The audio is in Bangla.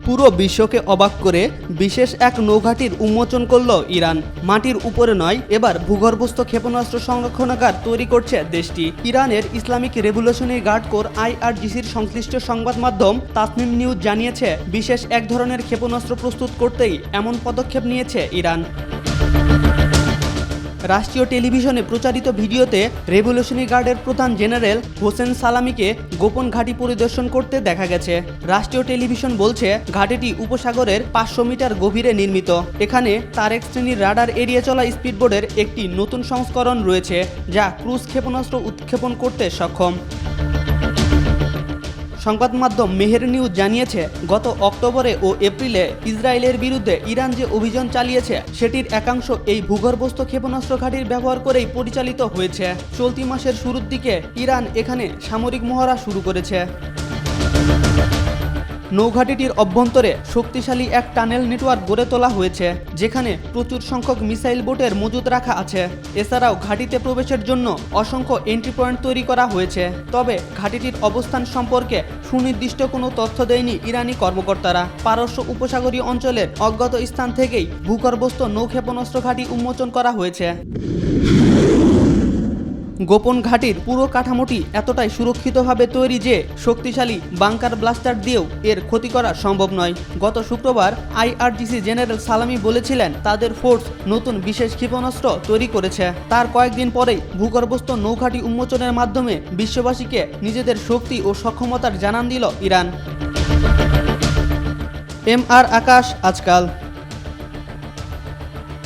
পুরো বিশ্বকে অবাক করে বিশেষ এক নৌঘাঁটির উন্মোচন করল ইরান। মাটির উপরে নয়, এবার ভূগর্ভস্থ ক্ষেপণাস্ত্র সংরক্ষণাগার তৈরি করছে দেশটি। ইরানের ইসলামিক রেভলিউশনারি গার্ড কোর IRGCর সংশ্লিষ্ট সংবাদ মাধ্যম তাসনিম নিউজ জানিয়েছে, বিশেষ এক ধরনের ক্ষেপণাস্ত্র প্রস্তুত করতেই এমন পদক্ষেপ নিয়েছে ইরান। রাষ্ট্রীয় টেলিভিশনে প্রচারিত ভিডিওতে রেভলিউশনারি গার্ডের প্রধান জেনারেল হোসেন সালামিকে গোপন ঘাঁটি পরিদর্শন করতে দেখা গেছে। রাষ্ট্রীয় টেলিভিশন বলছে, ঘাঁটিটি উপসাগরের 500 মিটার গভীরে নির্মিত। এখানে তারেক শ্রেণীর রাডার এড়িয়ে চলা স্পিডবোটের একটি নতুন সংস্করণ রয়েছে, যা ক্রুজ ক্ষেপণাস্ত্র উৎক্ষেপণ করতে সক্ষম। সংবাদ মাধ্যম মেহের নিউজ জানিয়েছে, গত অক্টোবরে ও এপ্রিলে ইসরায়েলের বিরুদ্ধে ইরান যে অভিযান চালিয়েছে সেটির একাংশ এই ভূগর্ভস্থ ক্ষেপণাস্ত্র ঘাঁটির ব্যবহার করেই পরিচালিত হয়েছে। চলতি মাসের শুরুর দিকে ইরান এখানে সামরিক মহড়া শুরু করেছে। নৌঘাঁটিটির অভ্যন্তরে শক্তিশালী এক টানেল নেটওয়ার্ক গড়ে তোলা হয়েছে, যেখানে প্রচুর সংখ্যক মিসাইল বোটের মজুদ রাখা আছে। এছাড়াও ঘাঁটিতে প্রবেশের জন্য অসংখ্য এন্ট্রি পয়েন্ট তৈরি করা হয়েছে। তবে ঘাঁটিটির অবস্থান সম্পর্কে সুনির্দিষ্ট কোনো তথ্য দেয়নি ইরানি কর্মকর্তারা। পারস্য উপসাগরীয় অঞ্চলের অজ্ঞাত স্থান থেকেই ভূগর্ভস্থ নৌ ক্ষেপণাস্ত্র ঘাঁটি উন্মোচন করা হয়েছে। গোপন ঘাঁটির পুরো কাঠামোটি এতটাই সুরক্ষিতভাবে তৈরি যে শক্তিশালী বাংকার ব্লাস্টার দিয়েও এর ক্ষতি করা সম্ভব নয়। গত শুক্রবার IRGC জেনারেল সালামি বলেছিলেন, তাদের ফোর্স নতুন বিশেষ ক্ষেপণাস্ত্র তৈরি করেছে। তার কয়েকদিন পরেই ভূগর্ভস্থ নৌঘাঁটি উন্মোচনের মাধ্যমে বিশ্ববাসীকে নিজেদের শক্তি ও সক্ষমতার জানান দিল ইরান। MR আকাশ, আজকাল।